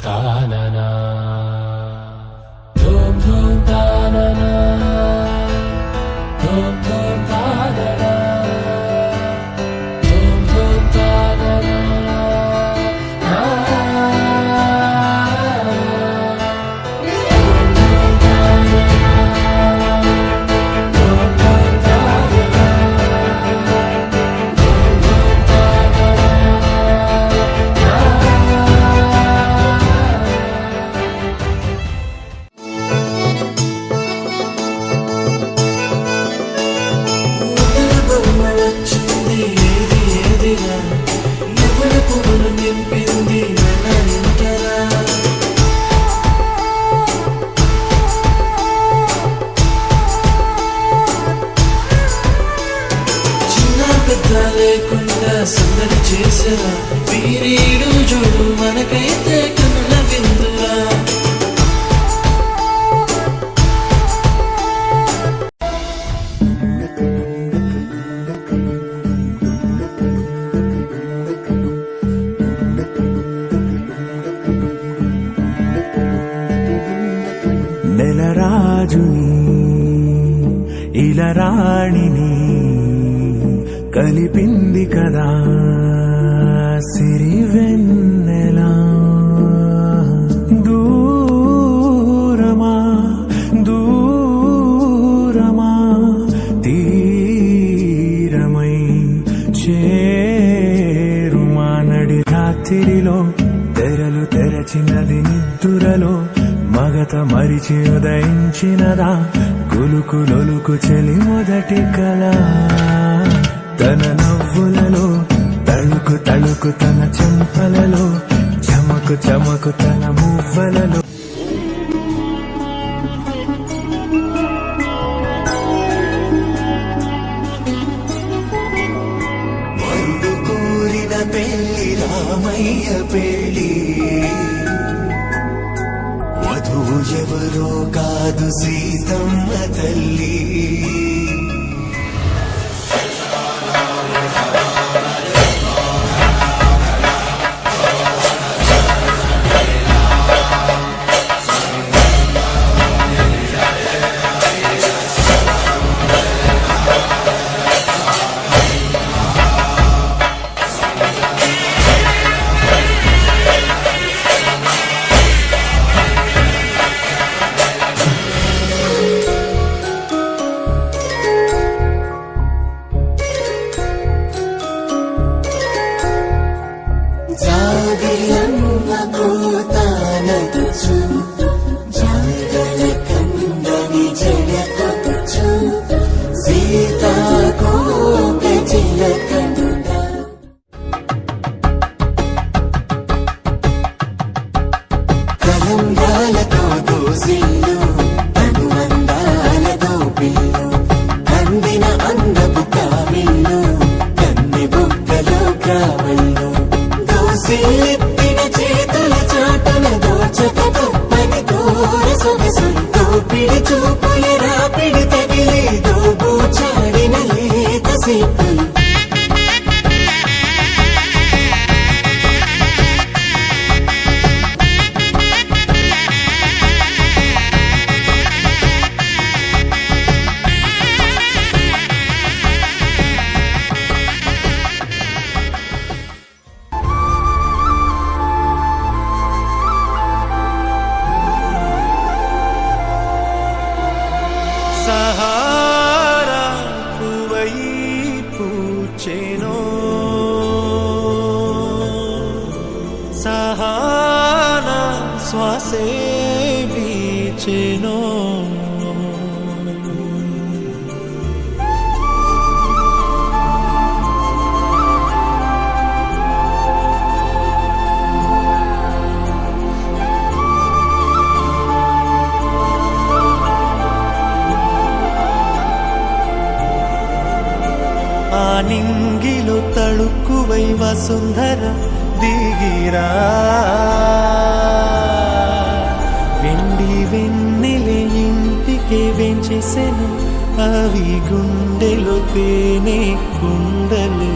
తాననా ధూమ్ ధూమ్ తాననా ధూమ్ ధూమ్ తాననా ధూమ్ ధూమ్ తాననా లేకుండా సందడి చేసరా వీరీడు చూడు మనకైతే కనుల విందురా నెలరాజుని ఇలరాణిని కలిపింది కదా సిరి వెన్నెలా దూరమా దూరమా తీరమై చేరుమా నడి రాత్రిలో తెరలు తెరచినది నిద్దురలో మగత మరిచి ఉదయించినదా కులుకు లొలుకు చెలి మొదటి కళ తన నవ్వులలో తళుకు తళుకు తన చెంపలలో చమకు చమకు తన మువ్వలలో మరుడు కోరిన పెళ్లి రామయ్య పెళ్లి వధువు ఎవరో కాదు సీతమ్మ తల్లి చూపుల రాపిడి తగిలి దోబు చాడిన లేత సేపులు సహారా పువై పూచెనో సహానా శ్వాసే వీచెనో నింగిలో తళుక్కువై వసుంధర దిగిరా వెండి వెన్నెలే ఇంటికే వెంచేసెను అవి గుండెలో తేనె కుండలు